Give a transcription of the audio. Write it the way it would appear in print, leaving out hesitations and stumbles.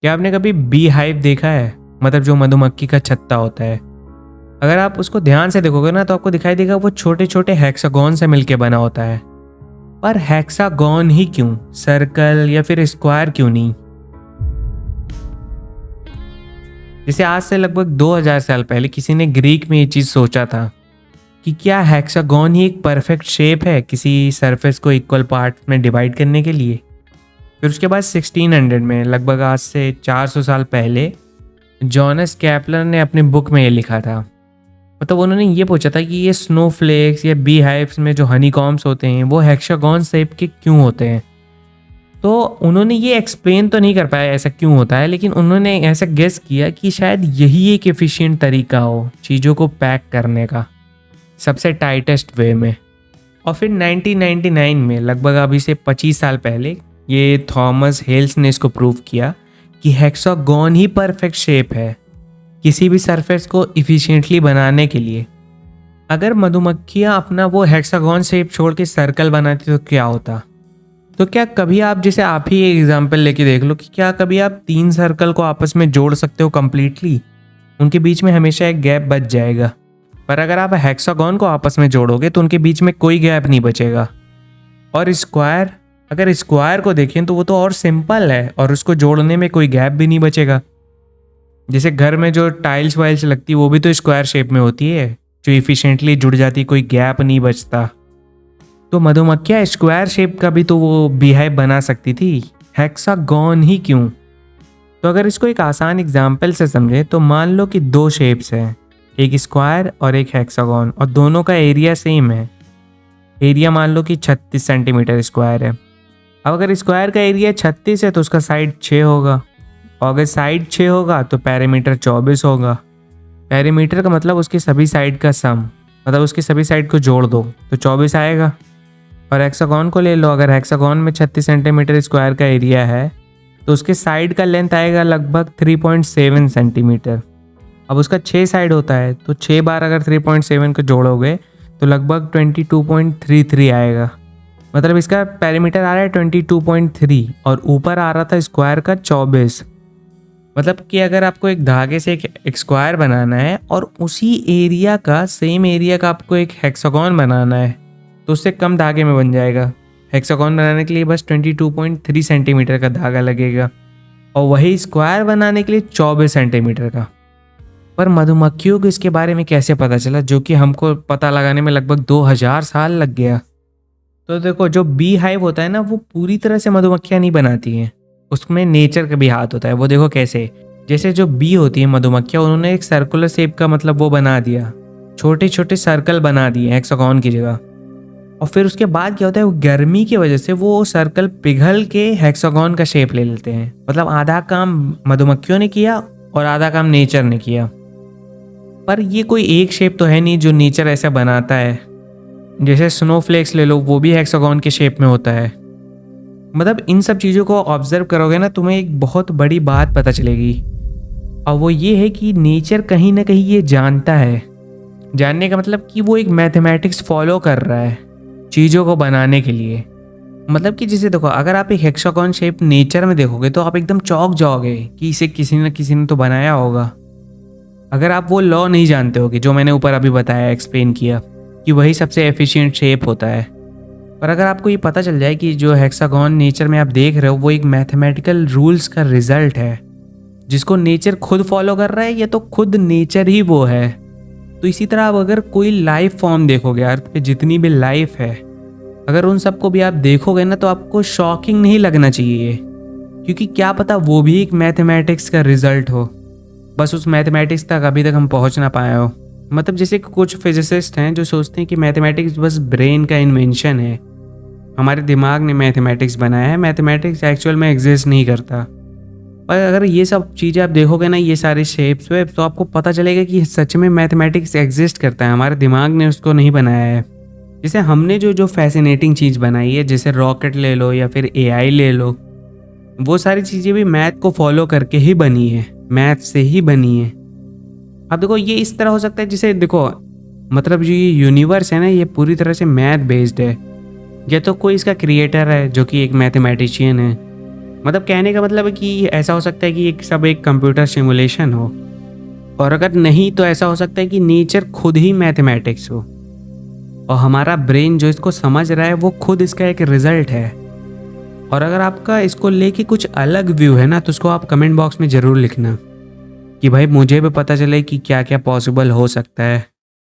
क्या आपने कभी बी हाइव देखा है? मतलब जो मधुमक्खी का छत्ता होता है। अगर आप उसको ध्यान से देखोगे ना तो आपको दिखाई देगा वो छोटे छोटे हेक्सागोन से मिलके बना होता है। पर हेक्सागोन ही क्यों, सर्कल या फिर स्क्वायर क्यों नहीं? जैसे आज से लगभग 2000 साल पहले किसी ने ग्रीक में ये चीज सोचा था कि क्या हेक्सागोन ही एक परफेक्ट शेप है किसी सरफेस को इक्वल पार्ट में डिवाइड करने के लिए। फिर उसके बाद 1600 में, लगभग आज से 400 साल पहले, जॉनस कैपलर ने अपनी बुक में ये लिखा था। मतलब उन्होंने ये पूछा था कि ये स्नोफ्लेक्स या बी हाइव्स में जो हनी कॉम्ब्स होते हैं वो हेक्सागोन शेप के क्यों होते हैं। तो उन्होंने ये एक्सप्लेन तो नहीं कर पाया ऐसा क्यों होता है, लेकिन उन्होंने ऐसा गेस किया कि शायद यही एक एफिशिएंट तरीका हो चीज़ों को पैक करने का, सबसे टाइटेस्ट वे में। और फिर 1999 में, लगभग अभी से 25 साल पहले, ये थॉमस हेल्स ने इसको प्रूव किया कि हेक्सागोन ही परफेक्ट शेप है किसी भी सरफेस को इफिशिएंटली बनाने के लिए। अगर मधुमक्खियाँ अपना वो हेक्सागोन शेप छोड़ के सर्कल बनाती तो क्या होता? तो क्या कभी आप, जैसे आप ही एक एग्जांपल लेके देख लो कि क्या कभी आप 3 सर्कल को आपस में जोड़ सकते हो कंप्लीटली? उनके बीच में हमेशा एक गैप बच जाएगा। पर अगर आप हेक्सागोन को आपस में जोड़ोगे तो उनके बीच में कोई गैप नहीं बचेगा। और स्क्वायर, अगर स्क्वायर को देखें तो वो तो और सिंपल है और उसको जोड़ने में कोई गैप भी नहीं बचेगा। जैसे घर में जो टाइल्स वाइल्स लगती है वो भी तो स्क्वायर शेप में होती है जो इफिशिएंटली जुड़ जाती, कोई गैप नहीं बचता। तो मधुमक्खियाँ स्क्वायर शेप का भी तो वो बीहाइव बना सकती थी, हेक्सागोन ही क्यों? तो अगर इसको एक आसान एग्जाम्पल से समझे तो मान लो कि 2 शेप्स हैं, एक स्क्वायर और एक हेक्सागोन, और दोनों का एरिया सेम है। एरिया मान लो कि 36 सेंटीमीटर स्क्वायर है। अब अगर स्क्वायर का एरिया 36 है तो उसका साइड 6 होगा, और अगर साइड 6 होगा तो पैरीमीटर 24 होगा। पैरीमीटर का मतलब उसकी सभी साइड का सम, मतलब उसकी सभी साइड को जोड़ दो तो 24 आएगा। और हेक्सागोन को ले लो, अगर हेक्सागोन में 36 सेंटीमीटर स्क्वायर का एरिया है तो उसके साइड का लेंथ आएगा लगभग 3.7 सेंटीमीटर। अब उसका 6 साइड होता है तो 6 बार अगर 3.7 को जोड़ोगे तो लगभग 22.33 आएगा। मतलब इसका पैरीमीटर आ रहा है 22.3 और ऊपर आ रहा था स्क्वायर का 24। मतलब कि अगर आपको एक धागे से एक स्क्वायर बनाना है और उसी एरिया का, सेम एरिया का आपको एक हेक्सागोन बनाना है तो उससे कम धागे में बन जाएगा। हेक्सागोन बनाने के लिए बस 22.3 सेंटीमीटर का धागा लगेगा और वही स्क्वायर बनाने के लिए 24 सेंटीमीटर का। पर मधुमक्खियों को इसके बारे में कैसे पता चला, जो कि हमको पता लगाने में लगभग 2000 साल लग गया। तो देखो, जो बी हाइव होता है ना वो पूरी तरह से मधुमक्खियाँ नहीं बनाती हैं, उसमें नेचर का भी हाथ होता है। वो देखो कैसे, जैसे जो बी होती है मधुमक्खियाँ, उन्होंने एक सर्कुलर शेप का मतलब वो बना दिया, छोटे छोटे सर्कल बना दिए हेक्सागोन की जगह। और फिर उसके बाद क्या होता है, वो गर्मी की वजह से वो सर्कल पिघल के हेक्सागोन का शेप ले लेते हैं। मतलब आधा काम मधुमक्खियों ने किया और आधा काम नेचर ने किया। पर ये कोई एक शेप तो है नहीं जो नेचर ऐसा बनाता है। जैसे स्नोफ्लेक्स ले लो, वो भी हेक्सागोन के शेप में होता है। मतलब इन सब चीज़ों को ऑब्जर्व करोगे ना, तुम्हें एक बहुत बड़ी बात पता चलेगी, और वो ये है कि नेचर कहीं ना कहीं ये जानता है। जानने का मतलब कि वो एक मैथमेटिक्स फॉलो कर रहा है चीज़ों को बनाने के लिए। मतलब कि जैसे देखो, अगर आप एक हेक्सागोन शेप नेचर में देखोगे तो आप एकदम चौंक जाओगे कि इसे किसी न किसी ने तो बनाया होगा। अगर आप वो लॉ नहीं जानते होगे जो मैंने ऊपर अभी बताया, एक्सप्लेन किया कि वही सबसे एफिशिएंट शेप होता है। पर अगर आपको ये पता चल जाए कि जो हेक्सागोन नेचर में आप देख रहे हो वो एक मैथमेटिकल रूल्स का रिजल्ट है जिसको नेचर खुद फॉलो कर रहा है, या तो खुद नेचर ही वो है। तो इसी तरह आप अगर कोई लाइफ फॉर्म देखोगे, अर्थ पे जितनी भी लाइफ है, अगर उन सबको भी आप देखोगे ना तो आपको शॉकिंग नहीं लगना चाहिए, क्योंकि क्या पता वो भी एक मैथमेटिक्स का रिजल्ट हो। बस उस मैथमेटिक्स तक अभी तक हम पहुंच ना पाए हो। मतलब जैसे कुछ फिजिसिस्ट हैं जो सोचते हैं कि मैथमेटिक्स बस ब्रेन का इन्वेंशन है, हमारे दिमाग ने मैथमेटिक्स बनाया है, मैथमेटिक्स एक्चुअल में एग्जिस्ट नहीं करता। पर अगर ये सब चीज़ें आप देखोगे ना, ये सारे शेप्स वेप्स, तो आपको पता चलेगा कि सच में मैथमेटिक्स एग्जिस्ट करता है, हमारे दिमाग ने उसको नहीं बनाया है। जैसे हमने जो जो फैसिनेटिंग चीज़ बनाई है, जैसे रॉकेट ले लो या फिर एआई ले लो, वो सारी चीज़ें भी मैथ को फॉलो करके ही बनी है, मैथ से ही बनी है। अब देखो, ये इस तरह हो सकता है, जैसे देखो, मतलब जो ये यूनिवर्स है ना, ये पूरी तरह से मैथ बेस्ड है। या तो कोई इसका क्रिएटर है जो कि एक मैथमेटिशियन है, मतलब कहने का मतलब है कि ऐसा हो सकता है कि एक सब एक कंप्यूटर सिमुलेशन हो, और अगर नहीं तो ऐसा हो सकता है कि नेचर खुद ही मैथमेटिक्स हो और हमारा ब्रेन जो इसको समझ रहा है वो खुद इसका एक रिजल्ट है। और अगर आपका इसको लेके कुछ अलग व्यू है ना, तो उसको आप कमेंट बॉक्स में ज़रूर लिखना कि भाई मुझे भी पता चले कि क्या क्या पॉसिबल हो सकता है।